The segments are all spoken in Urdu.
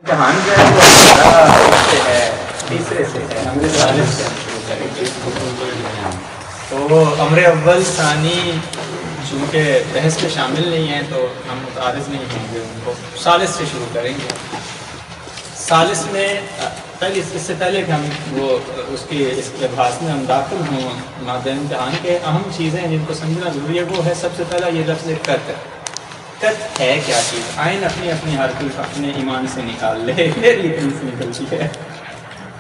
جہان جو ہے وہ ہمارا سے ہے تیسرے سے ہے امر ثالث سے شروع کریں گے. تو امر اول ثانی چونکہ بحث میں شامل نہیں ہیں تو ہم متعارض نہیں ہوں گے ان کو. ثالث سے شروع کریں گے. ثالث میں پہلے اس سے پہلے کہ ہم وہ اس کی اس ابحاث میں ہم داخل ہوں مادہ امتحان کے اہم چیزیں جن کو سمجھنا ضروری ہے وہ ہے سب سے پہلا یہ لفظ قط. قط ہے کیا چیز؟ آئین اپنی اپنی حرکت اپنے ایمان سے نکال لے، میری اتنی سے نکلتی ہے.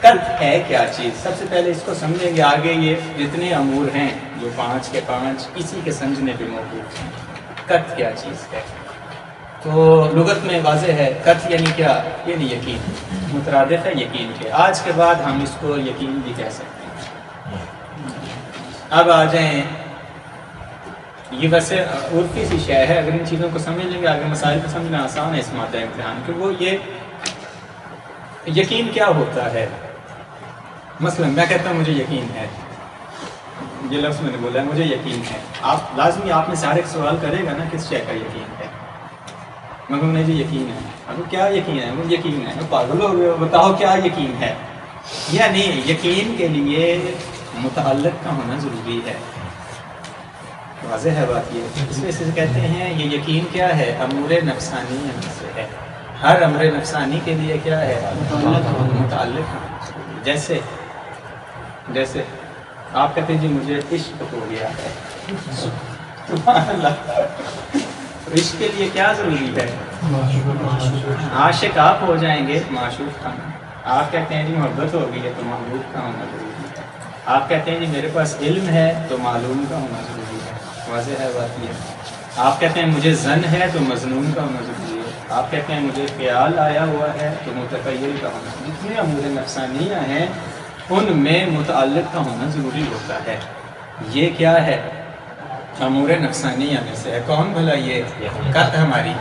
قط ہے کیا چیز؟ سب سے پہلے اس کو سمجھیں گے. آگے یہ جتنے امور ہیں جو 5 کے 5 اسی کے سمجھنے پہ موجود ہیں. قط کیا چیز ہے؟ تو لغت میں واضح ہے قط یعنی کیا؟ یعنی یقین، مترادف ہے یقین کے. آج کے بعد ہم اس کو یقین بھی کہہ سکتے ہیں. اب آ جائیں، یہ ویسے عرفی سی شے ہے، اگر ان چیزوں کو سمجھ لیں گے آگے مسائل کو سمجھنا آسان ہے اس مادہ امتحان کہ وہ یہ یقین کیا ہوتا ہے. مثلا میں کہتا ہوں مجھے یقین ہے، یہ لفظ میں نے بولا ہے مجھے یقین ہے. آپ لازمی آپ میں سے ہر ایک سوال کرے گا نا کس شے کا یقین ہے. مگر مجھے جی یقین ہے. اب کیا یقین ہے؟ وہ یقین ہے. پاگل ہو گئے، بتاؤ کیا یقین ہے. یعنی یقین کے لیے متعلق کا ہونا ضروری ہے. واضح ہے بات یہ. اس وجہ سے کہتے ہیں یہ یقین کیا ہے؟ امور نفسانی سے ہے. ہر امر نفسانی کے لیے کیا ہے؟ متعلق. جیسے آپ کہتے ہیں جی مجھے عشق ہو گیا ہے. سبحان اللہ. عشق کے لیے کیا ضروری ہے؟ عاشق آپ ہو جائیں گے، معشوق کا. آپ کہتے ہیں جی محبت ہو گئی ہے تو محبوب کا ہونا ضروری ہے. آپ کہتے ہیں جی میرے پاس علم ہے تو معلوم کا ہونا ضروری ہے. واضح ہے بات یہ. آپ کہتے ہیں مجھے ظن ہے تو مظنون کا ہونا ضروری ہے. آپ کہتے ہیں مجھے خیال آیا ہوا ہے تو متخیل کا ہونا. جتنے امور نفسانیہ ہیں ان میں متعلق کا ہونا ضروری ہوتا ہے. یہ کیا ہے؟ امور نفسانیہ میں سے ہے. کون بھلا؟ یہ قط ہماری،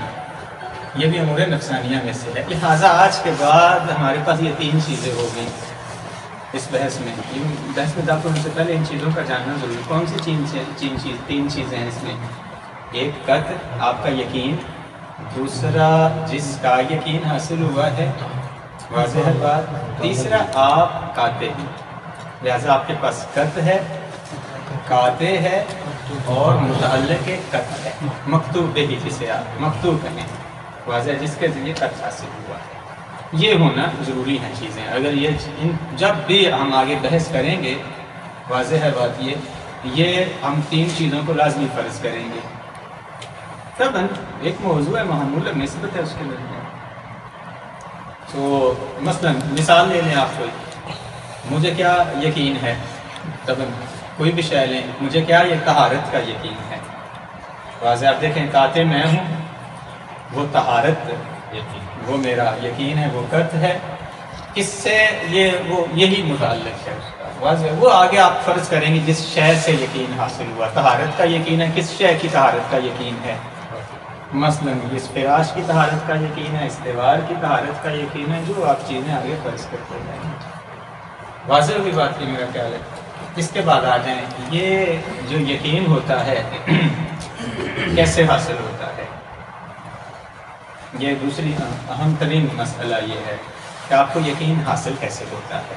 یہ بھی امور نفسانیہ میں سے ہے. لہٰذا آج کے بعد ہمارے پاس یہ 3 چیزیں ہو گئیں اس بحث میں. بحث میں داخل ہونے سے پہلے ان چیزوں کا جاننا ضروری. کون سی 3 چیزیں ہیں اس میں؟ ایک قط، آپ کا یقین. دوسرا جس کا یقین حاصل ہوا ہے، واضح ہے بات. تیسرا آپ قاطع ہیں. لہٰذا آپ کے پاس قط ہے، قاطع ہے اور متعلق قط ہے. مکتوب بھی جسے آپ مکتوب کہیں، واضح جس کے ذریعے قط حاصل ہوا ہے. یہ ہونا ضروری ہیں چیزیں. اگر یہ جب بھی ہم آگے بحث کریں گے، واضح ہے بات یہ ہم 3 چیزوں کو لازمی فرض کریں گے. تب ایک موضوع ہے محمول نسبت ہے اس کے لیے. تو مثلا مثال لے لیں آپ کوئی. مجھے کیا یقین ہے؟ تب کوئی بھی شے لیں. مجھے کیا یہ طہارت کا یقین ہے. واضح آپ دیکھیں قاطع میں ہوں، وہ طہارت وہ میرا یقین ہے، وہ قط ہے. کس سے؟ یہی متعلق ہے اس کا. واضح وہ آگے آپ فرض کریں گے جس شے سے یقین حاصل ہوا. طہارت کا یقین ہے، کس شے کی طہارت کا یقین ہے؟ مثلا اس فراش کی طہارت کا یقین ہے، اس دیوار کی طہارت کا یقین ہے. جو آپ چیزیں آگے فرض کرتے ہیں. واضح ہوئی بات کی میرا خیال ہے. اس کے بعد آ جائیں، یہ جو یقین ہوتا ہے کیسے حاصل ہوتا ہے؟ یہ دوسری اہم ترین مسئلہ یہ ہے کہ آپ کو یقین حاصل کیسے ہوتا ہے.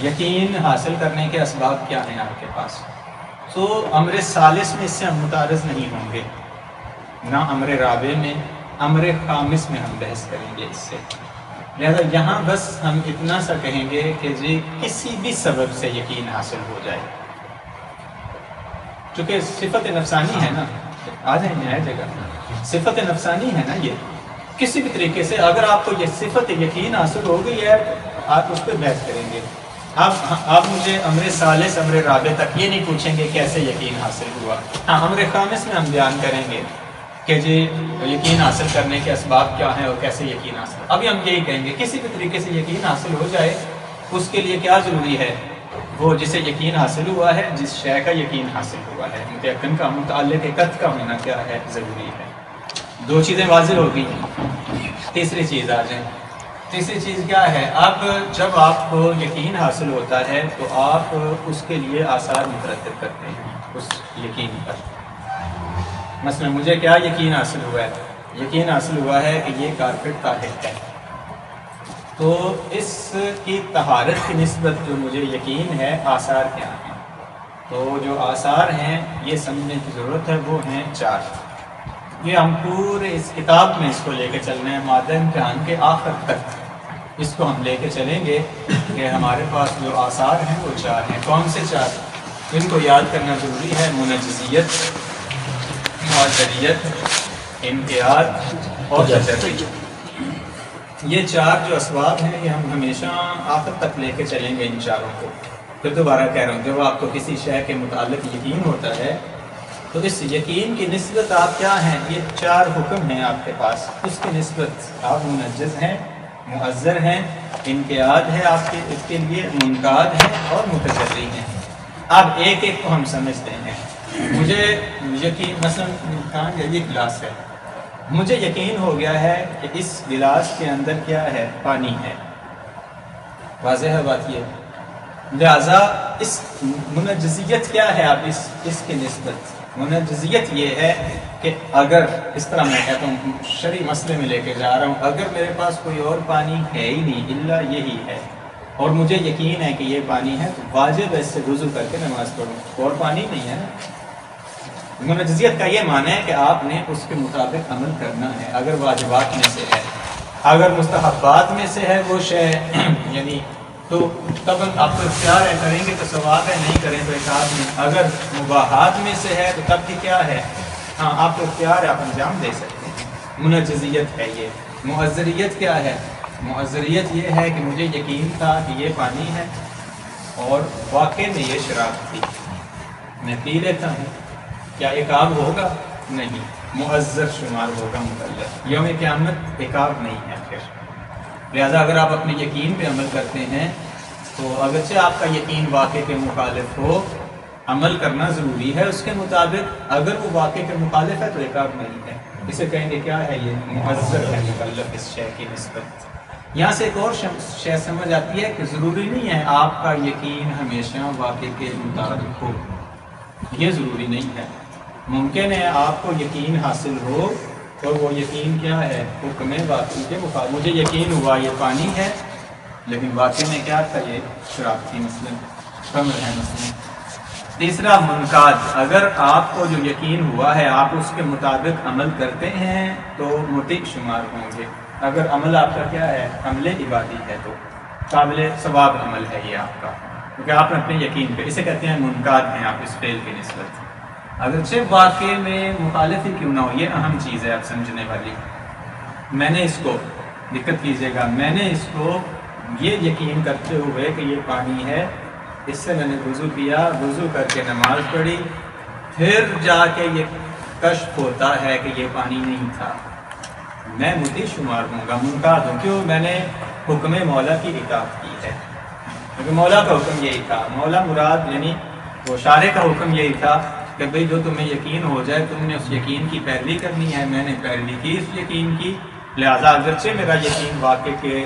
یقین حاصل کرنے کے اسباب کیا ہیں آپ کے پاس؟ تو امر ثالث میں اس سے ہم متعارض نہیں ہوں گے، نہ امر رابع میں. امر خامس میں ہم بحث کریں گے اس سے. لہذا یہاں بس ہم اتنا سا کہیں گے کہ جی کسی بھی سبب سے یقین حاصل ہو جائے. چونکہ صفت نفسانی ہے نا، آ جائیں نیا جگہ، صفت نفسانی ہے نا. یہ کسی بھی طریقے سے اگر آپ کو یہ صفت یقین حاصل ہو گئی ہے آپ اس پہ بحث کریں گے. آپ مجھے امر ثالث امر رابع تک یہ نہیں پوچھیں گے کیسے یقین حاصل ہوا. ہاں امر خامس میں ہم بیان کریں گے کہ جی یقین حاصل کرنے کے اسباب کیا ہیں اور کیسے یقین حاصل. ابھی ہم یہی کہیں گے کسی بھی طریقے سے یقین حاصل ہو جائے اس کے لیے کیا ضروری ہے؟ وہ جسے یقین حاصل ہوا ہے، جس شے کا یقین حاصل ہوا ہے، متیقن کا متعلق قط کا ہونا کیا ہے؟ ضروری ہے. 2 چیزیں واضح ہوگی. تیسری چیز آ جائیں. تیسری چیز کیا ہے؟ اب جب آپ کو یقین حاصل ہوتا ہے تو آپ اس کے لیے آثار مترتب کرتے ہیں اس یقین پر. مثلا مجھے کیا یقین حاصل ہوا ہے؟ یقین حاصل ہوا ہے کہ یہ کارپیٹ طاہر ہے. تو اس کی طہارت کی نسبت جو مجھے یقین ہے آثار کیا ہیں؟ تو جو آثار ہیں یہ سمجھنے کی ضرورت ہے، وہ ہیں 4۔ یہ ہم پورے اس کتاب میں اس کو لے کے چلنا ہے، مادہ امتحان کے آخر تک اس کو ہم لے کے چلیں گے کہ ہمارے پاس جو آثار ہیں وہ 4 ہیں۔ کون سے 4؟ ان کو یاد کرنا ضروری ہے: منجزیت، معذریت، انقیاد اور تجربی۔ یہ 4 جو اسباب ہیں یہ ہم ہمیشہ آخر تک لے کے چلیں گے ان چاروں کو۔ پھر دوبارہ کہہ رہا ہوں، جب آپ کو کسی شے کے متعلق یقین ہوتا ہے تو اس یقین کی نسبت آپ کیا ہیں؟ یہ 4 حکم ہیں آپ کے پاس، اس کی نسبت آپ منجز ہیں، معذر ہیں، انقیاد ہے آپ کے اس کے لیے، منقاد ہیں اور متجری ہیں۔ اب ایک ایک کو ہم سمجھتے ہیں۔ مجھے یقین، مثلا یہ گلاس ہے، مجھے یقین ہو گیا ہے کہ اس گلاس کے اندر کیا ہے؟ پانی ہے۔ واضح ہے بات یہ؟ لہذا اس منجزیت کیا ہے؟ اب اس کی نسبت منجزیت یہ ہے کہ اگر اس طرح میں کہتا ہوں، شرعی مسئلے میں لے کے جا رہا ہوں، اگر میرے پاس کوئی اور پانی ہے ہی نہیں، الا یہی ہے، اور مجھے یقین ہے کہ یہ پانی ہے، تو واجب ہے اس سے وضو کر کے نماز پڑھوں، اور پانی نہیں ہے نا۔ منجزیت کا یہ معنی ہے کہ آپ نے اس کے مطابق عمل کرنا ہے، اگر واجبات میں سے ہے، اگر مستحبات میں سے ہے وہ شے یعنی تو تب آپ کو اختیار ہے، کریں گے تو ثواب ہے، نہیں کریں تو عقاب نہیں۔ اگر مباحات میں سے ہے تو تب بھی کیا ہے؟ ہاں، آپ کو اختیار ہے، آپ انجام دے سکتے ہیں۔ منجزیت ہے یہ۔ معذریت کیا ہے؟ معذریت یہ ہے کہ مجھے یقین تھا کہ یہ پانی ہے اور واقع میں یہ شراب تھی، میں پی لیتا ہوں، کیا عقاب ہوگا؟ نہیں، معذر شمار ہوگا مکلف۔ یوم قیامت عقاب نہیں ہے پھر۔ لہذا اگر آپ اپنے یقین پہ عمل کرتے ہیں تو اگرچہ آپ کا یقین واقع کے مخالف ہو، عمل کرنا ضروری ہے اس کے مطابق۔ اگر وہ واقع کے مخالف ہے تو عقاب نہیں ہے، اسے کہیں گے کیا ہے؟ یہ معذر ہے مکلف اس شے کی نسبت۔ یہاں سے ایک اور شے سمجھ آتی ہے کہ ضروری نہیں ہے آپ کا یقین ہمیشہ واقع کے مطابق ہو، یہ ضروری نہیں ہے۔ ممکن ہے آپ کو یقین حاصل ہو اور وہ یقین کیا ہے؟ حکم واقعی کے مطابق۔ مجھے یقین ہوا یہ پانی ہے، لیکن واقع میں کیا تھا؟ یہ شراب تھی مثلاً، خمر ہے مثلاً۔ تیسرا منقاد، اگر آپ کو جو یقین ہوا ہے آپ اس کے مطابق عمل کرتے ہیں تو مطیع شمار ہوں گے۔ اگر عمل آپ کا کیا ہے؟ عمل عبادی ہے تو قابل ثواب عمل ہے یہ آپ کا، کیونکہ آپ نے اپنے یقین پہ، اسے کہتے ہیں منقاد ہیں آپ اس فعل کی نسبت۔ اگرچہ واقع میں مخالف ہی کیوں نہ ہو، یہ اہم چیز ہے اب سمجھنے والی۔ میں نے اس کو، دقت کیجیے گا، میں نے اس کو یہ یقین کرتے ہوئے کہ یہ پانی ہے، اس سے میں نے وضو کیا، وضو کر کے نماز پڑھی، پھر جا کے یہ کشف ہوتا ہے کہ یہ پانی نہیں تھا، میں مطیع شمار ہوں گا، منقاد ہوں۔ کیوں؟ میں نے حکم مولا کی اطاعت کی ہے، کیونکہ مولا کا حکم یہی تھا۔ مولا مراد یعنی وہ شارع کا حکم یہی تھا کہ بھئی جو تمہیں یقین ہو جائے تم نے اس یقین کی پیروی کرنی ہے، میں نے پیروی کی اس یقین کی، لہذا اگرچہ میرا یقین واقع کے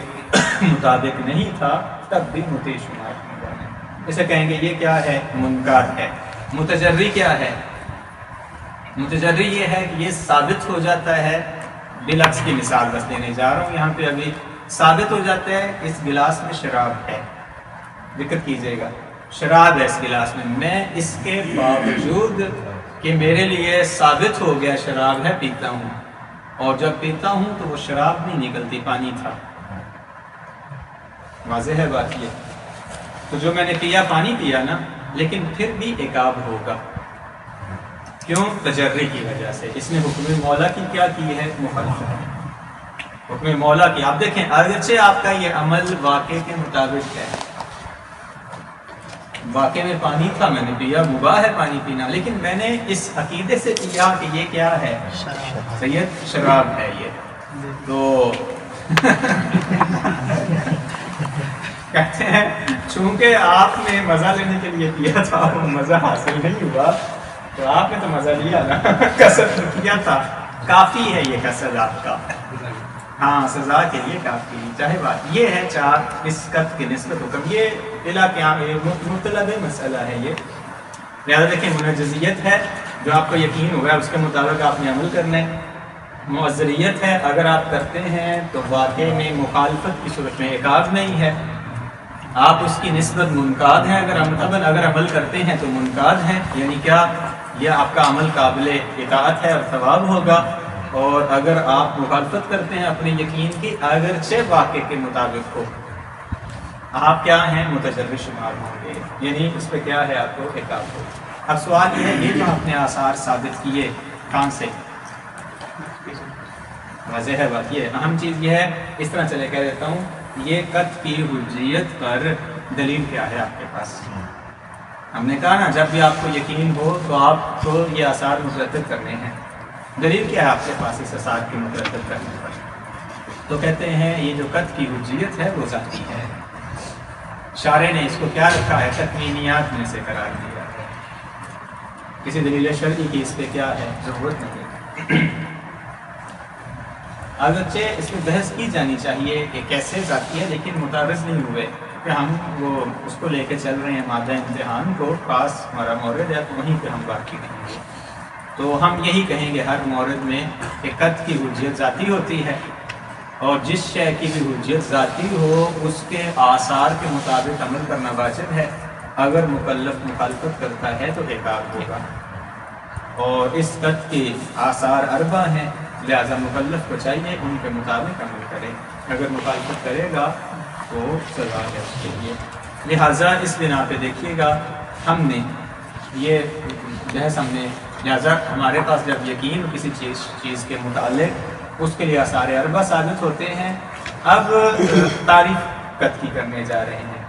مطابق نہیں تھا تب بھی مطیع شمار ہوں گا۔ اسے کہیں گے یہ کیا ہے؟ منقاد ہے۔ متجری کیا ہے؟ متجری یہ ہے کہ یہ ثابت ہو جاتا ہے، بالعکس کی مثال بس دینے جا رہا ہوں یہاں پہ، ابھی ثابت ہو جاتا ہے کہ اس گلاس میں شراب ہے، ذکر کیجیے گا، شراب ہے اس گلاس میں اس کے باوجود کہ میرے لیے ثابت ہو گیا شراب ہے، پیتا ہوں، اور جب پیتا ہوں تو وہ شراب نہیں نکلتی، پانی تھا۔ واضح ہے بات یہ؟ تو جو میں نے پیا پانی پیا نا، لیکن پھر بھی عقاب ہوگا، کیوں؟ تجری کی وجہ سے۔ اس نے حکم مولا کی کیا کی ہے؟ مخالفت، حکم مولا کی۔ آپ دیکھیں اگرچہ آپ کا یہ عمل واقع کے مطابق ہے، واقع میں پانی تھا، میں نے پیا، مباح ہے پانی پینا، لیکن میں نے اس عقیدے سے پیا کہ یہ کیا ہے؟ سید شراب ہے یہ، تو کہتے ہیں چونکہ آپ نے مزہ لینے کے لیے پیا تھا، وہ مزہ حاصل نہیں ہوا، تو آپ نے تو مزہ لیا نا، قصد کیا تھا، کافی ہے یہ قصد آپ کا، ہاں سزا کے لیے کافی۔ چاہے بات یہ ہے 4 اس قط کی نسبت حکم، یہ بلا کیا مطلب مسئلہ ہے یہ۔ لہٰذا دیکھیں منجزیت ہے، جو آپ کو یقین ہوا ہے اس کے مطابق آپ نے عمل کرنا ہے۔ معذریت ہے، اگر آپ کرتے ہیں تو واقع میں مخالفت کی صورت میں عقاب نہیں ہے، آپ اس کی نسبت منقاد ہیں، اگر عمل کرتے ہیں تو منقاد ہیں، یعنی کیا یہ آپ کا عمل قابل اطاعت ہے اور ثواب ہوگا، اور اگر آپ مخالفت کرتے ہیں اپنے یقین کی اگرچہ واقع کے مطابق ہو، آپ کیا ہیں متجرد شمار ہوں گے، یعنی اس پہ کیا ہے آپ کو عقاب ہو۔ اب سوال یہ ہے یہ جو آپ نے آثار ثابت کیے کہاں سے؟ واضح ہے بات، یہ اہم چیز یہ ہے، اس طرح چلے کہہ دیتا ہوں، یہ قط کی حجیت پر دلیل کیا ہے آپ کے پاس؟ ہم نے کہا نا جب بھی آپ کو یقین ہو تو آپ کو یہ آثار مترتب کرنے ہیں، دلیل کیا ہے آپ کے پاس اس آثار کی مترتب کرنے پر؟ تو کہتے ہیں یہ جو قط کی حجیت ہے وہ ذاتی ہے، شارع نے اس کو کیا رکھا ہے؟ تکوینیات میں سے قرار دیا ہے، کسی دلیل شرعی کی اس پہ کیا ہے ضرورت نہیں۔ اگرچہ اس میں بحث کی جانی چاہیے کہ کیسے ذاتی ہے، لیکن متعرض نہیں ہوئے کہ ہم وہ اس کو لے کے چل رہے ہیں مادہ امتحان کو، خاص ہمارا مورد ہے تو وہیں پہ ہم باقی رہیں گے، تو ہم یہی کہیں گے ہر مورد میں کہ قط کی حجیت ذاتی ہوتی ہے، اور جس شے کی بھی حجیت ذاتی ہو اس کے آثار کے مطابق عمل کرنا واجب ہے، اگر مکلف مخالفت کرتا ہے تو عقاب ہوگا، اور اس قط کے آثار اربع ہیں، لہذا مکلف کو چاہیے ان کے مطابق عمل کرے، اگر مخالفت کرے گا تو سزا ہے اس کے لیے۔ لہٰذا اس بنا پہ دیکھیے گا ہم نے یہ بحث لہٰذا ہمارے پاس جب یقین کسی چیز کے متعلق اس کے لیے آثار اربع ثابت ہوتے ہیں، اب تعریف قط کی کرنے جا رہے ہیں۔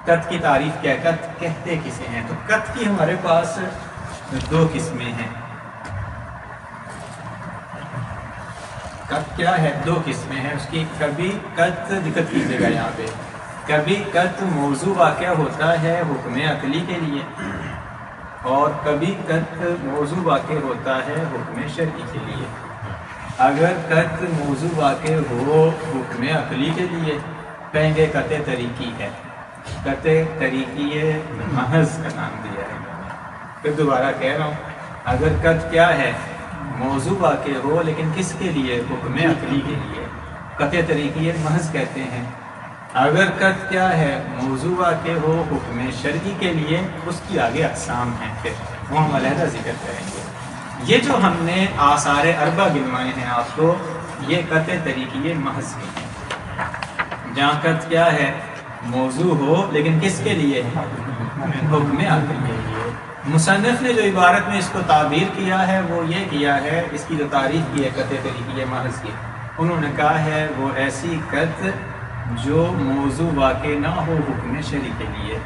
قط کی تعریف کیا ہے؟ قط کہتے کسے ہیں؟ تو قط کی ہمارے پاس دو قسمیں ہیں۔ قط کیا ہے؟ دو قسمیں ہیں اس کی۔ کبھی قط دقت کیجیے گا یہاں پہ، کبھی قط موضوع واقع ہوتا ہے حکم عقلی کے لیے، اور کبھی قط موضوع واقع ہوتا ہے حکم شرعی کے لیے۔ اگر قط موضوع واقع ہو حکم عقلی کے لیے کہیں گے قط طریقی ہے، قط طریقی محض کا نام دیا ہے۔ پھر دوبارہ کہہ رہا ہوں، اگر قط کیا ہے؟ موضوع واقع ہو لیکن کس کے لیے؟ حکم عقلی کے لیے، قط طریقی محض کہتے ہیں۔ اگر قط کیا ہے؟ موضوع واقع ہو حکم شرعی کے لیے، اس کی آگے اقسام ہیں، پھر وہ ہم علیحدہ ذکر کریں گے۔ یہ جو ہم نے آثار اربع گنوائے ہیں آپ کو، یہ قط طریقی محض کے ہیں، جہاں قط کیا ہے؟ موضوع ہو لیکن کس کے لیے؟ حکم عقلی کے لیے۔ مصنف نے جو عبارت میں اس کو تعبیر کیا ہے وہ یہ کیا ہے، اس کی جو تعریف کی ہے قط طریقی محض کی، انہوں نے کہا ہے وہ ایسی قط جو موضوع واقع نہ ہو حکم شرعی کے لیے،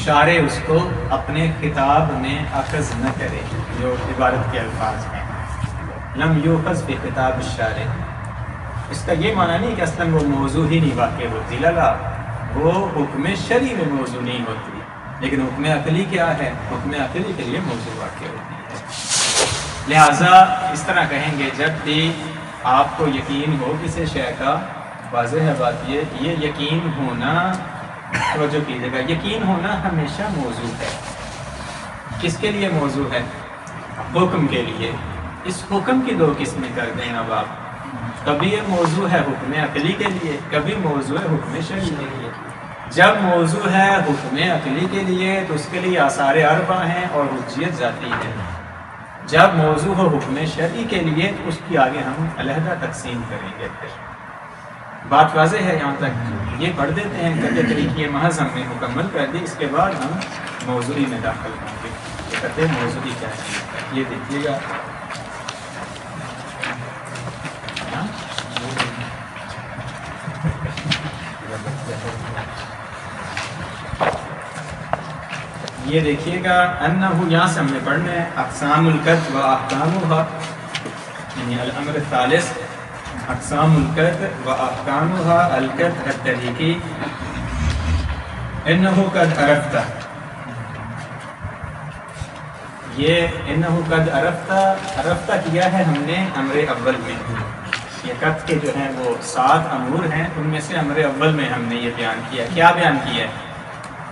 شارع اس کو اپنے خطاب میں اخذ نہ کرے، جو عبارت کے الفاظ ہیں لم یؤخذ بخطاب الشارع۔ اس کا یہ معنی نہیں کہ اصلاً وہ موضوع ہی نہیں واقع ہوتی، لگا وہ حکم شرعی میں موضوع نہیں ہوتی، لیکن حکم عقلی کیا ہے؟ حکم عقلی کے لیے موضوع واقع ہوتی ہے۔ لہٰذا اس طرح کہیں گے جب بھی آپ کو یقین ہو کسی شے کا، واضح ہے بات، یہ یقین ہونا، توجہ کیجیے گا، یقین ہونا ہمیشہ موضوع ہے۔ کس کے لیے موضوع ہے؟ حکم کے لیے۔ اس حکم کی دو قسمیں کر دیں اب آپ، کبھی یہ موضوع ہے حکم عقلی کے لیے، کبھی موضوع ہے حکم شرعی کے لیے۔ جب موضوع ہے حکم عقلی کے لیے تو اس کے لیے آثار اربع ہیں اور حجیت ذاتی ہے۔ جب موضوع ہو حکم شرعی کے لیے تو اس کی آگے ہم علیحدہ تقسیم کریں گے۔ پھر بات واضح ہے یہاں تک؟ یہ پڑھ دیتے ہیں قط طریقی محض ہم نے مکمل کر دی، اس کے بعد ہم موضوعی میں داخل ہوں گے۔ قط موضوعی کیا ہے یہ دیکھیے گا۔ یہ دیکھیے گا انہ، یہاں سے ہم نے پڑھنا ہے اقسام القط و احکامها، یعنی الامر الثالث اقسام القط و احکامها القط الطریقی انہ قد عرفت۔ یہ انہ قد عرفت کیا ہے ہم نے امر اول میں، یہ قط کے جو ہیں وہ 7 امور ہیں، ان میں سے امر اول میں ہم نے یہ بیان کیا۔ کیا بیان کیا ہے؟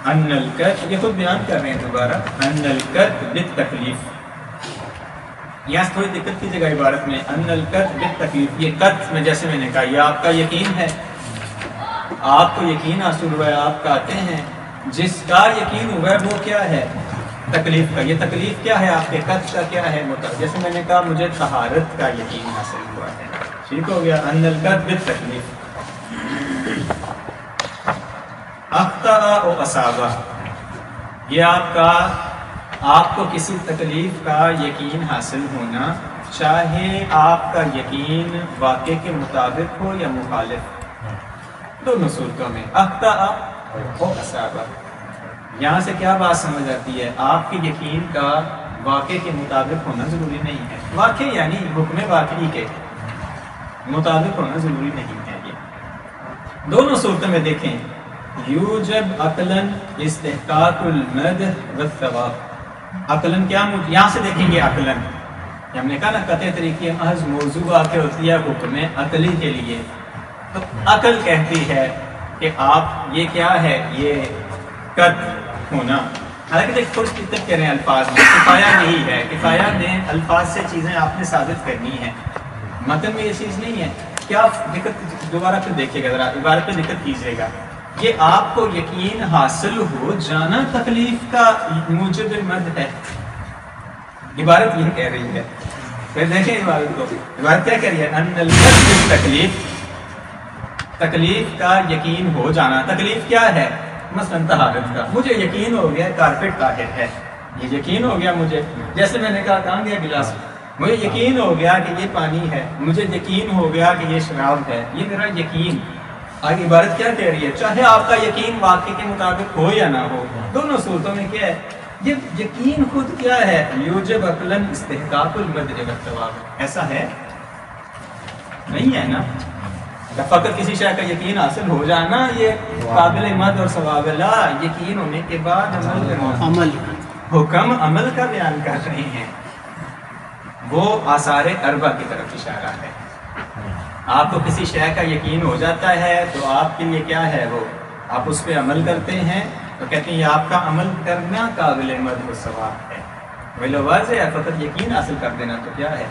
ان القط، یہ خود بیان کر رہے ہیں دوبارہ، ان القط بالتکلیف، یہاں سے تھوڑی دقت کیجیے گا عبارت میں، ان القط بالتکلیف، یہ قط میں جیسے میں نے کہا یہ آپ کا یقین ہے، آپ کو یقین حاصل ہوا ہے، آپ کہتے ہیں جس کا یقین ہوا ہے وہ کیا ہے؟ تکلیف کا۔ یہ تکلیف کیا ہے آپ کے قط کا کیا ہے؟ جیسے میں نے کہا مجھے طہارت کا یقین حاصل ہوا ہے، ٹھیک ہو گیا، ان القط بالتکلیف۔ اخطأ و اصابہ، یہ آپ کو کسی تکلیف کا یقین حاصل ہونا، چاہے آپ کا یقین واقع کے مطابق ہو یا مخالف، دونوں صورتوں میں اخطأ و اصابہ۔ یہاں سے کیا بات سمجھ آتی ہے؟ آپ کے یقین کا واقع کے مطابق ہونا ضروری نہیں ہے، واقع یعنی حکم واقعی کے مطابق ہونا ضروری نہیں ہے۔ یہ دونوں صورتوں میں دیکھیں، یوجب عقلاً استحقاق المدح والثواب، عقلاً کیا یہاں سے دیکھیں گے عقلاً، ہم نے کہا نا قطع طریقے محض موضوع واقع ہوتی ہے حکم عقلی کے لیے، تو عقل کہتی ہے کہ آپ یہ کیا ہے، یہ قط ہونا۔ حالانکہ دیکھ تھوڑی سی دقت کریں الفاظ میں، کفایہ نہیں ہے، کفایہ دیں الفاظ سے چیزیں آپ نے ثابت کرنی ہے، متن میں یہ چیز نہیں ہے۔ کیا دقت دوبارہ پھر دیکھیے گا، ذرا عبارت پہ دقت کیجیے گا، یہ آپ کو یقین حاصل ہو جانا تکلیف کا موجب مد ہے، عبارت یہ کہہ رہی ہے۔ پھر دیکھیں عبارت کو، عبارت کیا کہہ رہی ہے؟ ان القط بالتکلیف، تکلیف کا یقین ہو جانا۔ تکلیف کیا ہے؟ مثلاً طہارت کا، مجھے یقین ہو گیا کارپیٹ طاہر ہے، یہ یقین ہو گیا مجھے، جیسے میں نے کہا کہاں گیا گلاس، مجھے یقین ہو گیا کہ یہ پانی ہے، مجھے یقین ہو گیا کہ یہ شراب ہے، یہ میرا یقین۔ آگے عبارت کیا کہہ رہی ہے؟ چاہے آپ کا یقین واقع کے مطابق ہو یا نہ ہو، دونوں صورتوں میں کیا ہے؟ یہ یقین خود کیا ہے؟ یوجب عقلاً استحقاق المدح والثواب، ایسا ہے نہیں ہے نا؟ فقط کسی شے کا یقین حاصل ہو جانا یہ قابل مد اور ثواب، لا، یقین ہونے کے بعد عمل، حکم عمل کا بیان کر رہے ہیں، وہ آثار اربع کی طرف اشارہ ہے۔ آپ کو کسی شے کا یقین ہو جاتا ہے تو آپ کے لیے کیا ہے؟ وہ آپ اس پہ عمل کرتے ہیں تو کہتے ہیں یہ آپ کا عمل کرنا قابل مد و ثواب ہے۔ وہی واضح ہے، فقط یقین حاصل کر دینا تو کیا ہے؟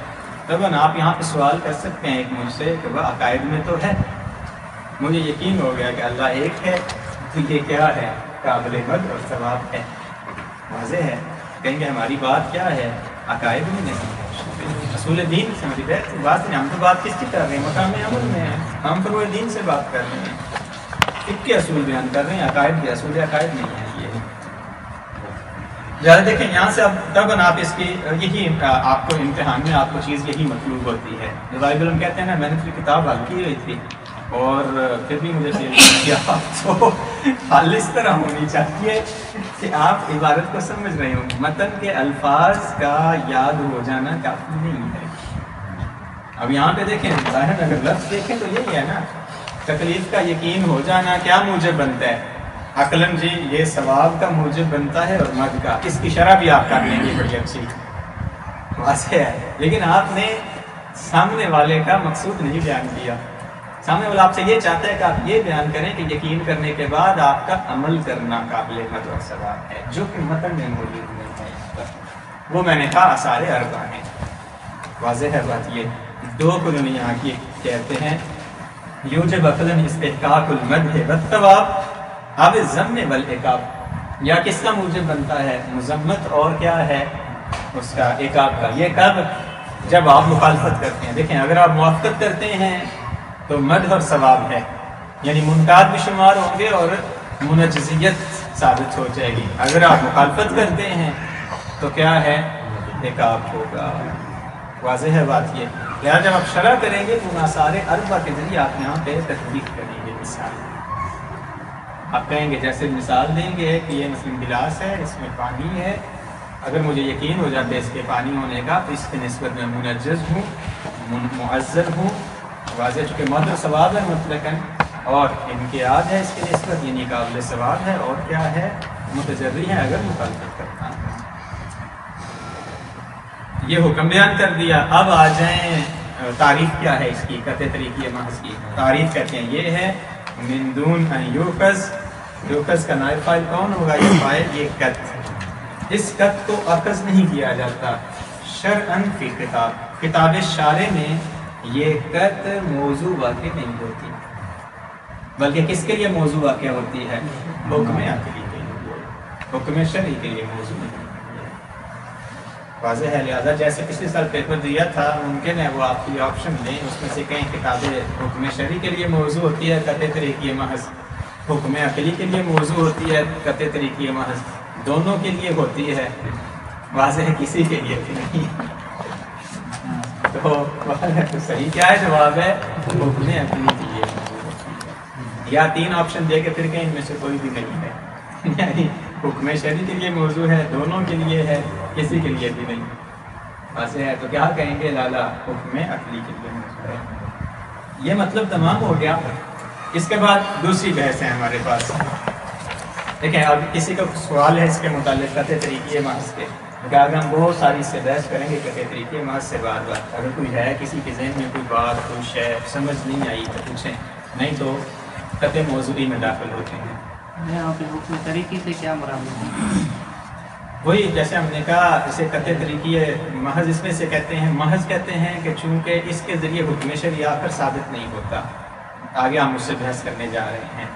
تب آپ یہاں پہ سوال کر سکتے ہیں ایک مجھ سے کہ وہ عقائد میں تو ہے، مجھے یقین ہو گیا کہ اللہ ایک ہے، تو یہ کیا ہے؟ قابل مد اور ثواب ہے، واضح ہے۔ کہیں گے ہماری بات کیا ہے؟ عقائد میں نہیں ہے، اصول دین سے ہماری بات نہیں، ہم تو بات کس کی کر رہے ہیں؟ مقام عمل میں ہے، ہم فروع دین سے بات کر رہے ہیں، فقہ کے اصول بیان کر رہے ہیں، عقائد کے اصول عقائد نہیں ہے۔ یہ زیادہ دیکھیں یہاں سے اب تب آپ اس کی یہی آپ کو امتحان میں آپ کو چیز یہی مطلوب ہوتی ہے۔ جزائب العلم کہتے ہیں نا، میں نے پھر کتاب حل کی ہوئی تھی اور پھر بھی مجھے فیل کیا، تو حل اس طرح ہونی چاہیے کہ آپ عبارت کو سمجھ رہے ہوں، متن کے الفاظ کا یاد ہو جانا کافی نہیں ہے۔ اب یہاں پہ دیکھیں ظاہر اگر لفظ دیکھیں تو یہی ہے نا، تکلیف کا یقین ہو جانا کیا موجب بنتا ہے؟ عقلاً جی یہ ثواب کا موجب بنتا ہے اور مد کا، اس کی شرح بھی آپ کر لیں گے بڑی اچھی، واضح ہے۔ لیکن آپ نے سامنے والے کا مقصود نہیں بیان کیا، سامنے والا آپ سے یہ چاہتا ہے کہ آپ یہ بیان کریں کہ یقین کرنے کے بعد آپ کا عمل کرنا قابل مد اور ثواب ہے، جو کہ متن میں موجود نہیں ہے، وہ میں نے کہا آثار اربع ہیں، واضح ہے بات۔ یہ دو کو جو یہاں کی کہتے ہیں یوجب عقلاً استحقاق المدح والثواب اب ضم والعقاب، یا کس کا موجب بنتا ہے؟ مذمت اور کیا ہے اس کا عقاب کا۔ یہ کب؟ جب آپ مخالفت کرتے ہیں۔ دیکھیں اگر آپ موافقت کرتے ہیں تو مدح اور ثواب ہے، یعنی منکرات بھی شمار ہوں گے اور منجزیت ثابت ہو جائے گی۔ اگر آپ مخالفت کرتے ہیں تو کیا ہے؟ عقاب ہوگا، واضح ہے بات یہ۔ لہٰذا جب آپ شرح کریں گے تو آثار اربع کے ذریعے آپ یہاں پہ تحقیق کریں گے۔ مثال آپ کہیں گے، جیسے مثال دیں گے کہ یہ مثلا گلاس ہے، اس میں پانی ہے، اگر مجھے یقین ہو جاتا ہے اس کے پانی ہونے کا تو اس کی نسبت میں منجز ہوں، معذر ہوں، واضح چونکہ مد و ثواب ہے مطلقاً، اور امتیاز ہے اس کی نسبت، یعنی قابل ثواب ہے، اور کیا ہے؟ متجری ہے اگر مخالفت کرتا ہے۔ یہ حکم بیان کر دیا۔ اب آ جائیں تعریف کیا ہے اس کی، قطع طریقے محض کی تعریف کہتے ہیں یہ ہے من دون ان یوکز، یوکز کا نائب فاعل کون ہوگا؟ یہ فاعل، یہ قط، اس قط کو اخذ نہیں کیا جاتا شرعاً فی خطاب، خطاب شارع میں یہ قط موضوع واقع نہیں ہوتی، بلکہ کس کے لیے موضوع واقع ہوتی ہے؟ حکم عقلی کے لیے، حکم شرعی کے لیے موضوع نہیں ہے۔ واضح ہے؟ لہٰذا جیسے پچھلے سال پیپر دیا تھا، ممکن ہے وہ آپ کی آپشن دیں، اس میں سے کہیں کتابیں حکم شرعی کے لیے موضوع ہوتی ہے قطع طریقی محض، حکم عقلی کے لیے موضوع ہوتی ہے قطع طریقی محض، دونوں کے لیے ہوتی ہے، واضح ہے کسی کے لیے بھی نہیں۔ تو صحیح کیا ہے؟ جواب ہے حکم عقلی کے لیے، یا تین آپشن دے کے پھر کہیں ان میں سے کوئی بھی نہیں ہے، یعنی حکم شرعی کے لیے موضوع ہے، دونوں کے لیے ہے، کسی کے لیے بھی نہیں، واضح ہے؟ تو کیا کہیں گے؟ لالا حکم عقلی کے لیے موضوع ہے۔ یہ مطلب تمام ہو گیا۔ اس کے بعد دوسری بحث ہے ہمارے پاس۔ دیکھیں اب کسی کا سوال ہے اس کے متعلق قطع طریقی محض کے، کہ اگر ہم بہت ساری سے بحث کریں گے قطع طریقی محض سے بار بار، اگر کوئی ہے کسی کے ذہن میں کوئی بات کوئی شے سمجھ نہیں آئی تو پوچھیں، نہیں تو قطع موضوعی میں داخل ہوتے ہیں۔ یہاں پہ حکم طریقی سے کیا مراد ہے؟ وہی جیسے ہم نے کہا، اسے قطع طریقی محض اس میں سے کہتے ہیں، محض کہتے ہیں کہ چونکہ اس کے ذریعے حکم شرعی آ کر ثابت نہیں ہوتا، آگے ہم اس سے بحث کرنے جا رہے ہیں۔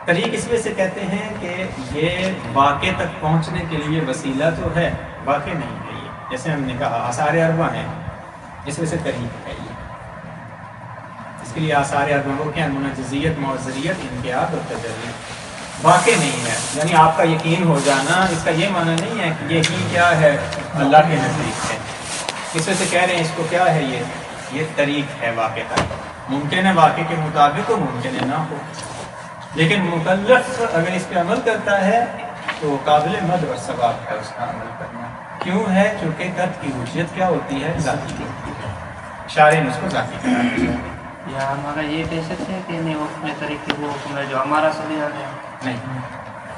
طریق اس میں سے کہتے ہیں کہ یہ واقع تک پہنچنے کے لیے وسیلہ تو ہے، واقع نہیں ہے یہ، جیسے ہم نے کہا آثار اربعہ ہیں، اس میں سے طریق ہے یہ، اس کے لیے آثار اربعہ وہ کیا؟ منجزیت، معذریت، انقیاد اور تجلی، واقع نہیں ہے، یعنی آپ کا یقین ہو جانا، اس کا یہ معنی نہیں ہے کہ یقین کیا ہے؟ اللہ کے نزدیک ہے، اس میں سے کہہ رہے ہیں اس کو کیا ہے؟ یہ طریق ہے واقع تک، ممکن ہے واقع کے مطابق ہو، ممکن ہے نہ ہو، لیکن مکلف اگر اس پہ عمل کرتا ہے تو قابل مد اور ثواب ہے اس کا عمل کرنا۔ کیوں ہے؟ چونکہ قط کی حجیت کیا ہوتی ہے؟ ذاتی ہوتی ہے، شارع نے اس کو ذاتی قرار دیا ہے۔ یا ہمارا یہ کہہ سکتے ہیں کہ نہیں حکم طریقے وہ حکم ہے جو ہمارا سے لیا گیا؟ نہیں،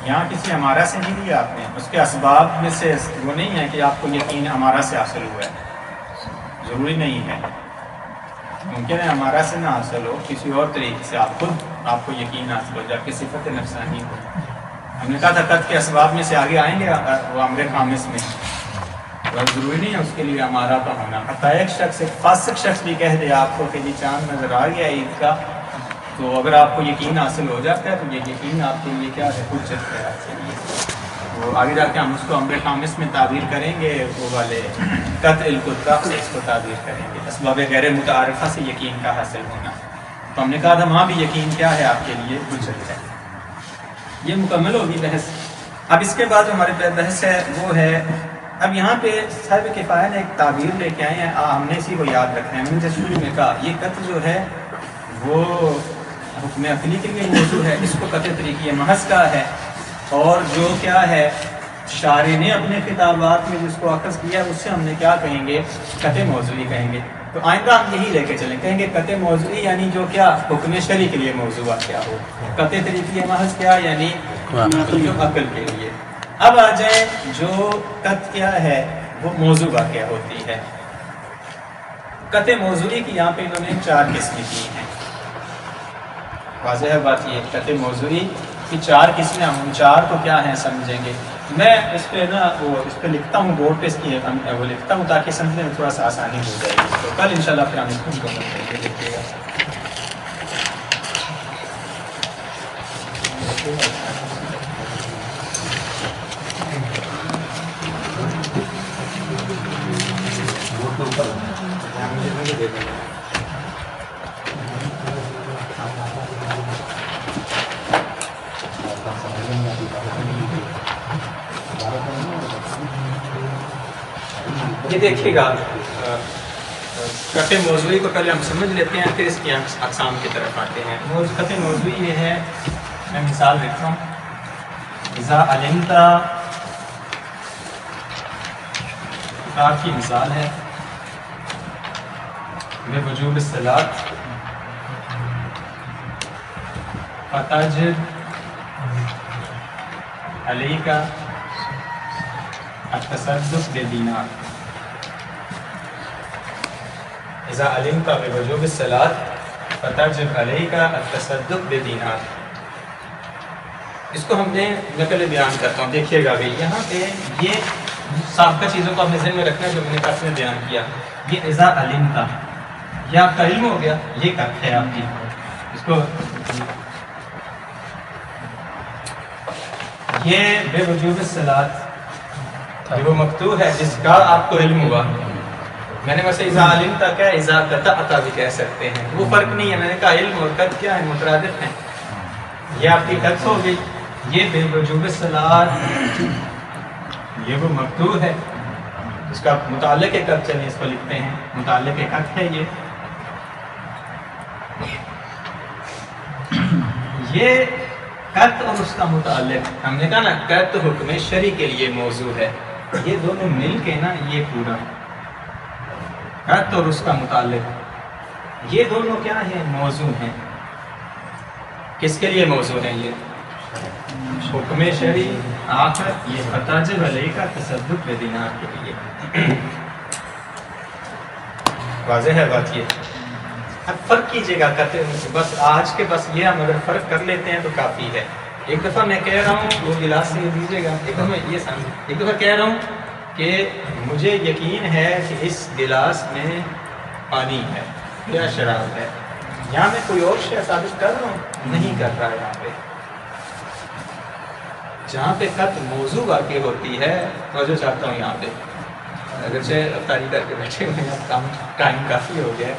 یہاں کسی ہمارا سے نہیں لیا آپ نے، اس کے اسباب میں سے وہ نہیں ہے کہ آپ کو یقین ہمارا سے حاصل ہوا ہے، ضروری نہیں ہے، ممکن ہے ہمارا سے نہ حاصل ہو، کسی اور طریقے سے آپ کو یقین حاصل ہو جائے کہ صفت نفسانی ہو۔ ہم نے کہا تھا قط کے اسباب میں سے آگے آئیں گے وہ امر خامس میں، ضروری نہیں ہے اس کے لیے ہمارا کا ہونا، حتیٰ ایک شخص، ایک فاسق شخص بھی کہہ دے آپ کو کہ جی چاند نظر آ گیا عید کا، تو اگر آپ کو یقین حاصل ہو جاتا ہے تو یہ یقین آپ کے لیے کیا ہے؟ حجت ہے آپ کے لیے۔ وہ آگے جا کے ہم اس کو امر خامس میں تعبیر کریں گے، وہ والے قطع القطع سے اس کو تعبیر کریں گے، اسباب غیر متعارفہ سے یقین کا حاصل ہونا۔ تو ہم نے کہا تھا وہاں بھی یقین کیا ہے؟ آپ کے لیے حجت ہے۔ یہ مکمل ہوگی بحث۔ اب اس کے بعد ہمارے بحث ہے وہ ہے، اب یہاں پہ صاحب کفایہ نے ایک تعبیر لے کے آئے ہیں، ہم نے اسی کو یاد رکھنا ہے۔ میں نے شروع میں کہا یہ قط جو ہے وہ حکم عقلی کے لیے موضوع ہے، اس کو قطع طریقی محض کا ہے، اور جو کیا ہے شارع نے اپنے خطابات میں جس کو اخذ کیا ہے اس سے ہم نے کیا کہیں گے؟ قطع موضوعی کہیں گے۔ تو آئندہ ہم یہی لے کے چلیں، کہیں گے قطع موضوعی یعنی جو کیا حکم شرعی کے لیے موضوع کیا ہو، قطع طریقی محض کیا یعنی جو عقل کے لیے۔ اب آ جائیں جو قط کیا ہے وہ موضوع واقع ہوتی ہے۔ قطع موضوعی کی یہاں پہ انہوں نے 4 قسمیں کی ہیں، واضح ہے بات یہ، قطع موضوعی کی 4 قسمیں، ہم ان 4 کو کیا ہیں سمجھیں گے۔ میں اس پہ نا وہ اس پہ لکھتا ہوں بورڈ پہ، اس کی وہ لکھتا ہوں تاکہ سمجھنے میں تھوڑا سا آسانی ہو جائے گی، تو کل انشاءاللہ پھر ہم اس کو مکمل کر کے دیکھیے گا۔ یہ دیکھیے گا، قطع موضوعی کو پہلے ہم سمجھ لیتے ہیں، پھر اس کی اقسام کی طرف آتے ہیں۔ قطع موضوعی یہ ہے، میں مثال دیکھتا ہوں، اذا علمت، کتاب کی مثال ہے، بوجوب الصلاۃ فتجب علیک التصدق بدینار۔ اذا علمت بوجوب الصلاۃ فتجب علیک التصدق بدینار۔ اس کو ہم نے نقل بیان کرتا ہوں، دیکھیے گا بھائی، یہاں پہ یہ سابقہ چیزوں کو اپنے ذہن میں رکھنا جو میں نے قط میں بیان کیا. یہ اذا علمتا یہ آپ کا علم ہو گیا، یہ قط ہے آپ کی. اس کو یہ بے وجوب الصلاۃ یہ وہ مقطوع ہے جس کا آپ کو علم ہوا. میں نے ویسے اذا علمتا کیا اذا قطعتا بھی کہہ سکتے ہیں، وہ فرق نہیں ہے. میں نے کہا علم اور قط کیا ہے، مترادف ہیں. یہ آپ کی قط ہو گئی. یہ بے وجوب الصلاۃ یہ وہ مقطوع ہے اس کا متعلق قط، چلیے اس کو لکھتے ہیں. متعلق قط ہے یہ قط اور اس کا متعلق. ہم نے کہا نا قط حکم شرعی کے لیے موضوع ہے. یہ دونوں مل کے نا یہ پورا قط اور اس کا متعلق یہ دونوں کیا ہیں، موضوع ہیں. کس کے لیے موضوع ہیں؟ یہ حکم شرعی. آخر یہ فتاجب علیہ کا تصدق بدینار کے لیے. واضح ہے بات. یہ اب فرق کیجیے گا بس آج کے بس یہ ہم اگر فرق کر لیتے ہیں تو کافی ہے. ایک دفعہ میں کہہ رہا ہوں وہ گلاس سے دیجیے گا. ایک دفعہ یہ سمجھ ایک دفعہ کہہ رہا ہوں کہ مجھے یقین ہے کہ اس گلاس میں پانی ہے یا شراب ہے. یہاں میں کوئی اور شے ثابت کر رہا ہوں نہیں کر رہا. یہاں پہ جہاں پہ قط موضوع واقع ہوتی ہے توجہ چاہتا ہوں. یہاں پہ اگرچہ افطاری کر کے بیٹھے ہوئے ہیں ٹائم کافی ہو گیا.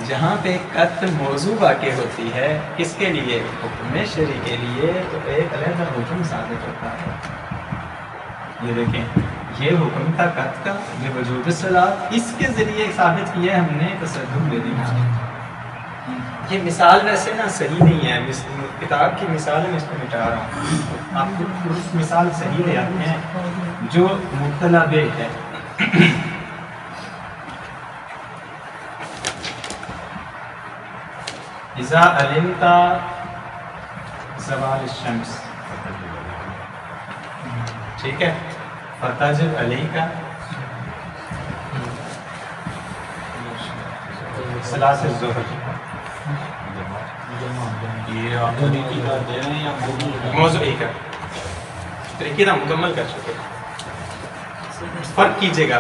جہاں پہ قط موضوع واقع ہوتی ہے کس کے لیے؟ حکم شرعی کے لیے. تو ایک علیحدہ حکم ثابت ہوتا ہے. یہ دیکھیں یہ حکم تھا قط کا یہ وجوب الصلاۃ. اس کے ذریعے ثابت کیا ہم نے تصدق بدینار. یہ مثال ویسے نا صحیح نہیں ہے. کتاب کی مثال میں اس کو مٹا رہا ہوں. آپ کو اس مثال صحیح لے آتے ہیں جو مبتلا بہ ہے. اذا علمتا زوال الشمس ٹھیک ہے. فتجب علیہ کا ثلاث الظہر. یہ آپ طریقی کا دے رہے ہیں یا موضوع ایک ہے طریقے کا مکمل کر چکے. فرق کیجیے گا.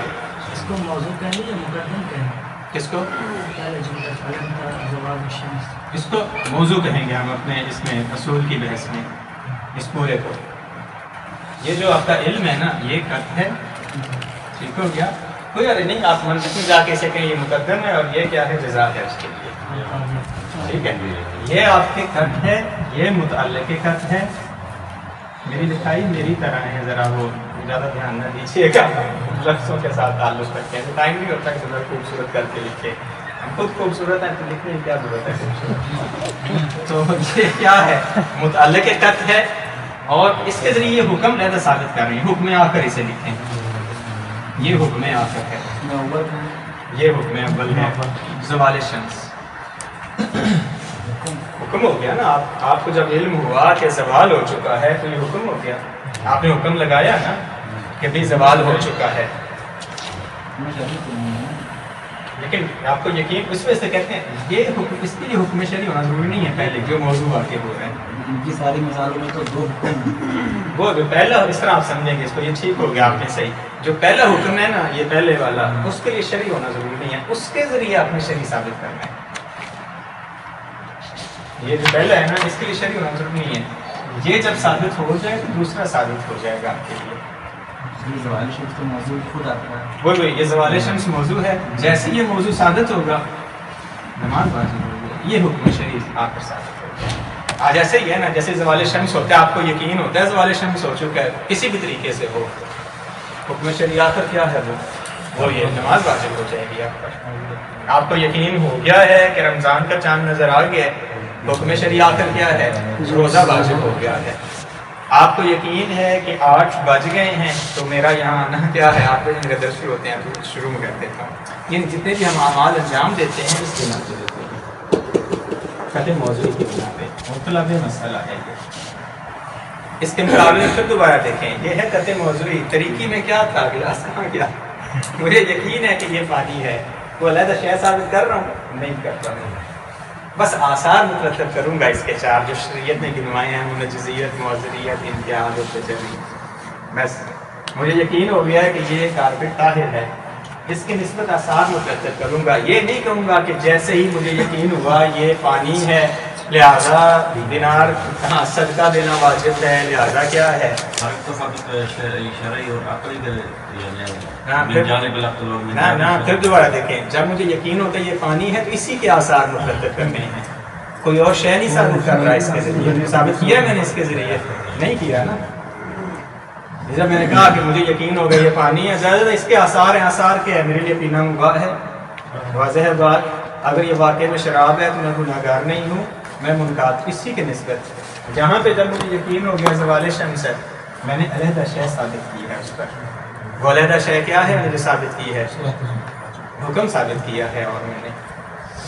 اس کو موضوع کہیں یا مقدم کہیں؟ کس کو؟ اس کو موضوع کہیں گے ہم اپنے اس میں اصول کی بحث میں. اس پورے کو یہ جو آپ کا علم ہے نا یہ قط ہے. ٹھیک ہو گیا. کوئی ارے نہیں آپ منطق میں جا کے اسے کہیں یہ مقدم ہے اور یہ کیا ہے جزا ہے اس کے لیے. ٹھیک ہے. یہ آپ کے قط ہے یہ متعلق قط ہے. میری لکھائی میری طرح ہے ذرا وہ زیادہ دھیان نہ دیجیے گا. لفظوں کے ساتھ تعلق رکھتے ہیں تو ٹائم نہیں ہوتا کہ ذرا خوبصورت کر کے لکھے. ہم خود خوبصورت ہیں تو لکھنے کی کیا ضرورت ہے خوبصورت. تو یہ کیا ہے متعلق قط ہے اور اس کے ذریعے یہ حکم علیحدہ ثابت کر رہے ہیں. حکم آخر اسے لکھیں. یہ حکم آخر ہے. یہ حکم اول ہے زوال شمس. حکم ہو گیا نا. آپ کو جب علم ہوا کہ زوال ہو چکا ہے تو یہ حکم ہو گیا. آپ نے حکم لگایا نا کہ بھی زوال ہو چکا ہے. لیکن آپ کو یقین اس وجہ سے کہتے ہیں یہ حکم اس کے لیے حکم شرعی ہونا ضروری نہیں ہے. پہلے جو موضوع واقع ہو رہے ہیں ان کی ساری مثالوں میں تو دو حکم وہ جو پہلا اس طرح آپ سمجھیں گے اس کو. یہ ٹھیک ہو گیا آپ نے صحیح. جو پہلا حکم ہے نا یہ پہلے والا اس کے لیے شرعی ہونا ضروری نہیں ہے. اس کے ذریعے آپ نے شرعی ثابت کرنا ہے. یہ جو پہلا ہے نا اس کے لیے شرعی ہونا ضروری نہیں ہے. یہ جب ثابت ہو جائے تو دوسرا ثابت ہو جائے گا آپ کے لیے. زوال شمس تو موضوع خود آتا ہے. وہی یہ زوال شمس موضوع ہے. جیسے یہ موضوع ثابت ہوگا نماز واجب ہوگی. یہ حکم شرعی آپ پر ثابت ہوگا. آج ایسے ہی ہے نا جیسے زوال شمس ہوتا ہے آپ کو یقین ہوتا ہے زوال شمس ہو چکا ہے کسی بھی طریقے سے ہو. حکم شرعی آخر کیا ہے وہ یہ نماز واجب ہو جائے گی آپ پر. آپ کو یقین ہو گیا ہے کہ رمضان کا چاند نظر آ گیا ہے. حکم شرعی آخر کیا ہے روزہ واجب ہو گیا ہے. آپ کو یقین ہے کہ 8 بج گئے ہیں تو میرا یہاں آنا کیا ہے 8 بجے میرے درس ہوتے ہیں تو شروع میں کر دیتا ہوں. یعنی جتنے بھی ہم اعمال انجام دیتے ہیں اس بنا پہ دیتے ہیں قطع موضوع کی بنا پہ. مطلب مسئلہ ہے یہ. اس کے مقابلے پھر دوبارہ دیکھیں یہ ہے قطع موضوعی. طریقے میں کیا تھا گلاس کہاں گیا. مجھے یقین ہے کہ یہ پانی ہے وہ علیحدہ شے ثابت کر رہا ہوں نہیں کرتا ہوں. بس آثار مترتب کروں گا اس کے 4 جو شریعت میں گنوائے ہیں منجزیت معذریت امتیاز و تجلی. بس مجھے یقین ہو گیا ہے کہ یہ کارپیٹ طاہر ہے، اس کی نسبت آثار مترتب کروں گا، یہ نہیں کہوں گا کہ جیسے ہی مجھے یقین ہوا یہ پانی ہے لہذا دینار صدقہ دینا واجب ہے، لہذا کیا ہے پھر دوبارہ دیکھیں، جب مجھے یقین ہوتا ہے یہ پانی ہے تو اسی کے آثار مترتب کرنے ہیں، کوئی اور شے نہیں ثابت کر رہا ہے اس کے ذریعے، ثابت کیا میں نے اس کے ذریعے نہیں کیا نا۔ جب میں نے کہا کہ مجھے یقین ہو گیا یہ پانی ہے، زیادہ اس کے آثار ہیں، آثار کیا ہے؟ میرے لیے پینا مباح ہے، واضح ہے بات۔ اگر یہ واقعے میں شراب ہے تو میں گناہ گار نہیں ہوں، میں منقاد اسی کے نسبت جہاں پہ جب مجھے یقین ہو گیا زوال شمس ہے، میں نے علیحدہ شے ثابت کی ہے اس پر۔ وہ علیحدہ شے کیا ہے مجھے ثابت کی ہے؟ حکم ثابت کیا ہے، اور میں نے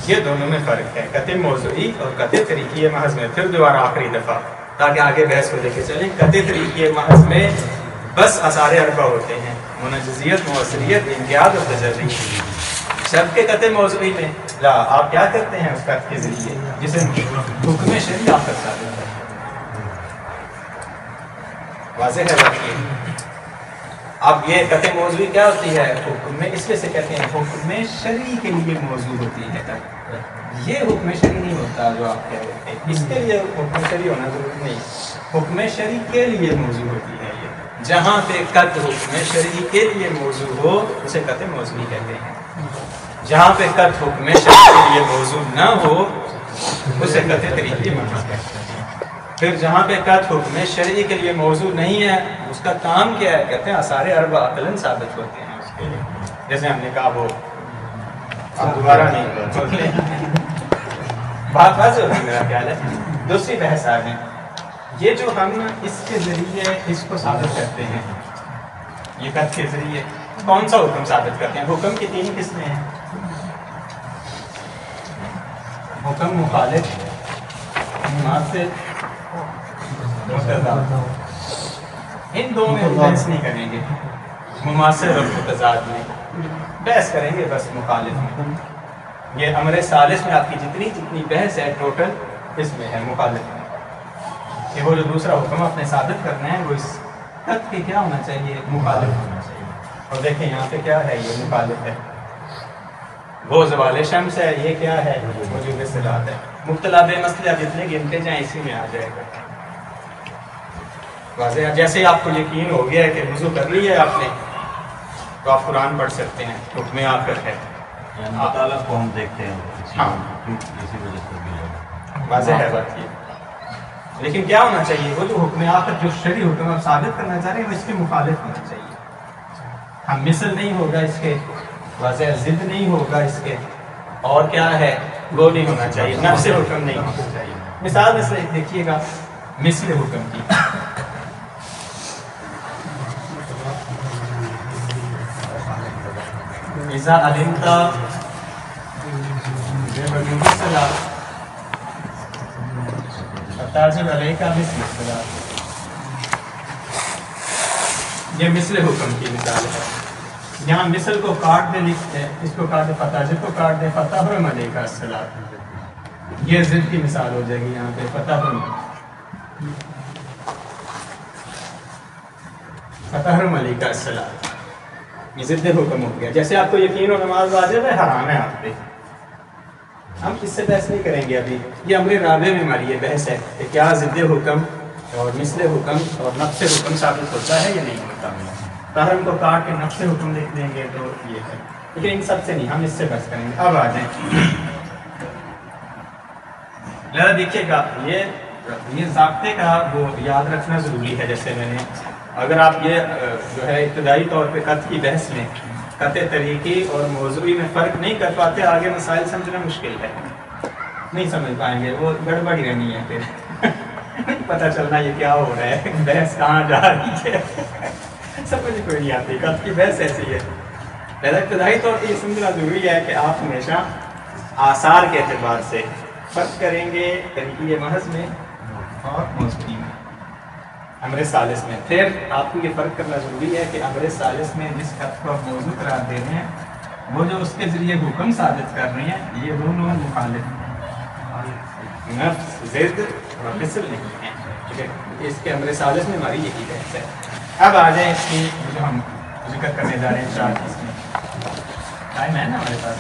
یہ دونوں میں فرق ہے، قطع موضوعی اور قطع طریقی محض میں۔ پھر دوبارہ آخری دفعہ تاکہ آگے بحث کو لے کے چلیں، قطع طریقی محض میں بس آثار اربع ہوتے ہیں، منجزیت، موثریت، امتیاز اور تجلی۔ شرط کے قطع موضوعی میں لا آپ کیا کرتے ہیں اس قطع کے ذریعے جسے حکم شرعی آپ ثابت کرتے ہیں، واضح ہے بات یہ۔ اب یہ قطع موضوعی کیا ہوتی ہے؟ حکم میں، اس سے کہتے ہیں حکم شرعی کے لیے موضوع ہوتی ہے، یہ حکم شرعی نہیں ہوتا جو آپ کہہ رہے تھے، اس کے لیے حکم شرعی ہونا ضروری نہیں، حکم شرعی کے لیے موضوع ہوتی ہے یہ، جہاں پہ قطع حکم شرعی کے لیے موضوع ہو اسے قطع موضوعی کہتے ہیں، جہاں پہ قطع حکم شرعی کے لیے موضوع نہ ہو اسے قطع طریقی محض کہتے ہیں۔ پھر جہاں پہ قطع حکم شرعی کے لیے موضوع نہیں ہے اس کا کام کیا ہے؟ کہتے ہیں آثار اربع عقلاً ثابت ہوتے ہیں اس کے لیے، جیسے ہم نے کہا وہ اب دوبارہ نہیں بات واضح ہوتی میرا خیال ہے۔ دوسری بحث آ گئی، یہ جو ہم اس کے ذریعے اس کو ثابت کرتے ہیں، یہ قطع کے ذریعے کون سا حکم ثابت کرتے ہیں؟ حکم کی تین قسمیں ہیں، حکم مخالف، مناسب، متضاد۔ ان دو میں بحث نہیں کریں گے، مماثل اور متضاد میں بحث کریں گے، بس مخالف میں۔ یہ امر ثالث میں آپ کی جتنی بحث ہے ٹوٹل اس میں ہے، مخالف میں کہ وہ جو دوسرا حکم آپ نے ثابت کرنا ہے وہ اس قطع کے کیا ہونا چاہیے؟ مخالف ہونا چاہیے۔ اور دیکھیں یہاں پہ کیا ہے، یہ مخالف ہے، وہ زوال شمس ہے، یہ کیا ہے؟ وجوب صلاۃ ہے۔ مبتلا بے مسئلہ آپ جتنے گنتے جائیں اسی میں آ جائے گا، واضح ہے۔ جیسے آپ کو یقین ہو گیا ہے کہ وضو کر لی ہے آپ نے تو آپ قرآن پڑھ سکتے ہیں، حکم آخر ہے، مطالعہ کو ہم دیکھتے ہیں، ہاں اسی وجہ سے واضح ہے بات یہ۔ لیکن کیا ہونا چاہیے؟ وہ جو حکم آخر جو شرعی حکم آپ ثابت کرنا چاہ رہے ہیں وہ اس کے مخالف ہونا چاہیے، ہم مثل نہیں ہوگا اس کے، واضح ضد نہیں ہوگا اس کے، اور کیا ہے وہ نہیں ہونا چاہیے، نفس حکم نہیں ہونا چاہیے۔ مثال مثلا دیکھیے گا مثل حکم کی، اذا علمت بوجوب الصلاۃ فتجب علیک مثل الصلاۃ، یہ مثل حکم کی مثال ہے۔ یہاں مثل کو کاٹ دے، لکھتے ہیں اس کو کاٹ دے، فتجب کو کاٹ دے، فتحرم علیک الصلاۃ، یہ ضد کی مثال ہو جائے گی یہاں پہ، فتحرم علیک الصلاۃ، یہ ضد حکم ہو گیا۔ جیسے آپ کو یقین ہو نماز واجب ہے، حرام ہے آپ پہ، ہم اس سے بحث نہیں کریں گے ابھی، یہ امر رابع میں ہماری یہ بحث ہے کہ کیا ضد حکم اور مثل حکم اور نفس حکم ثابت ہوتا ہے یا نہیں ہوتا۔ تحرم کو کاٹ کے نفس حکم لکھ دیں گے تو یہ ہے، لیکن ان سب سے نہیں، ہم اس سے بحث کریں گے۔ اب آ جائیں، لہٰذا دیکھیے گا یہ ضابطے کا وہ یاد رکھنا ضروری ہے۔ جیسے میں نے اگر آپ یہ جو ہے ابتدائی طور پہ قطع کی بحث میں قطع طریقی اور موضوعی میں فرق نہیں کر پاتے، آگے مسائل سمجھنا مشکل ہے، نہیں سمجھ پائیں گے، وہ گڑبڑ ہی رہنی ہے، پھر پتہ چلنا یہ کیا ہو رہا ہے، بحث کہاں جا رہی ہے، سمجھ کوئی نہیں آتی، قطع کی بحث ایسی ہے۔ لہٰذا ابتدائی طور پہ یہ سمجھنا ضروری ہے کہ آپ ہمیشہ آثار کے اعتبار سے فرق کریں گے طریقی محض میں اور موضوعی میں، امر ثالث میں۔ پھر آپ کو یہ فرق کرنا ضروری ہے کہ امر ثالث میں جس قطع کو آپ موضوع قرار دے رہے ہیں وہ جو اس کے ذریعے حکم ثابت کر رہے ہیں یہ دونوں مخالف ہیں، نفس ضد اور مثل نہیں ہیں، ٹھیک ہے۔ اس کے امر ثالث میں ہماری یہی بحث ہے۔ اب آ جائیں اس کی جو ہم ذکر کرنے جا رہے ہیں 4 قسمیں. ٹائم ہے نا ہمارے پاس؟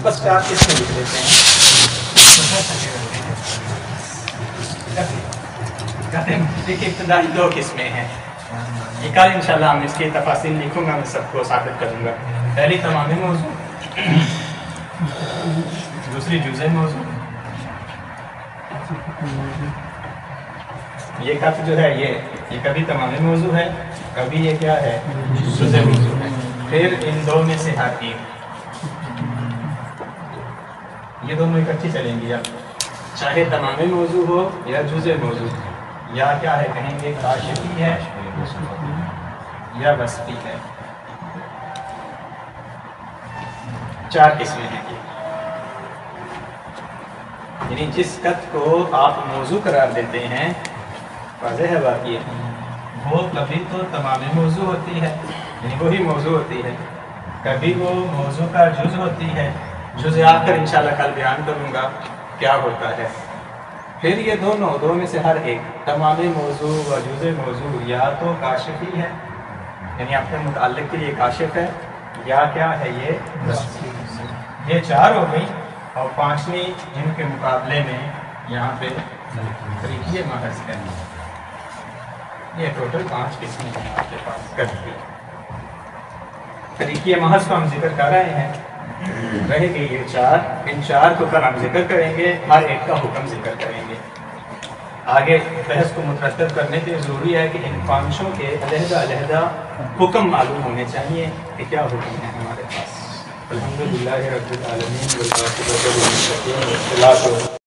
بس 4 قسمیں لکھ لیتے ہیں. دیکھیے ابتدائی 2 قسمیں ہیں. یہ کل انشاءاللہ ہم اس کی تفاصیل لکھوں گا، میں سب کو ثابت کروں گا. پہلی تمامی موضوع، دوسری جزء موضوع. یہ خط جو ہے یہ کبھی تمامی موضوع ہے، کبھی یہ کیا ہے جزء موضوع ہے. پھر ان 2 میں سے ہر ایک، یہ دونوں اکٹھی چلیں گی. اب چاہے تمامی موضوع ہو یا جزء موضوع، یا کیا ہے کہیں گے کاشفی ہے یا وصفی ہے. 4 قسمیں ہیں. یعنی جس خط کو آپ موضوع قرار دیتے ہیں، واضح ہے بات یہ، وہ کبھی تو تمامی موضوع ہوتی ہے، یعنی وہی موضوع ہوتی ہے، کبھی وہ موضوع کا جز ہوتی ہے. جز آ کر انشاءاللہ کل بیان کروں گا کیا ہوتا ہے. پھر یہ دو میں سے ہر ایک، تمامی موضوع و جزء موضوع، یا تو کاشفی ہے یعنی اپنے متعلق کے لیے کاشف ہے، یا کیا ہے یہ وصفی. یہ 4 ہو گئی. اور 5ویں جن کے مقابلے میں یہاں پہ طریقے محض ہے. یہ ٹوٹل 5 قسمیں ہیں آپ کے پاس کرتی. طریقے محض کو ہم ذکر کر رہے ہیں، رہے گے یہ 4. ان 4 کو کل ہم ذکر کریں گے، ہر ایک کا حکم ذکر کریں گے. آگے بحث کو مترتب کرنے کے ضروری ہے کہ ان 5 کے علیحدہ حکم معلوم ہونے چاہیے کہ کیا حکم ہے ہمارے پاس. الحمدللہ رب العالمین والعاقبۃ للمتقین والصلاۃ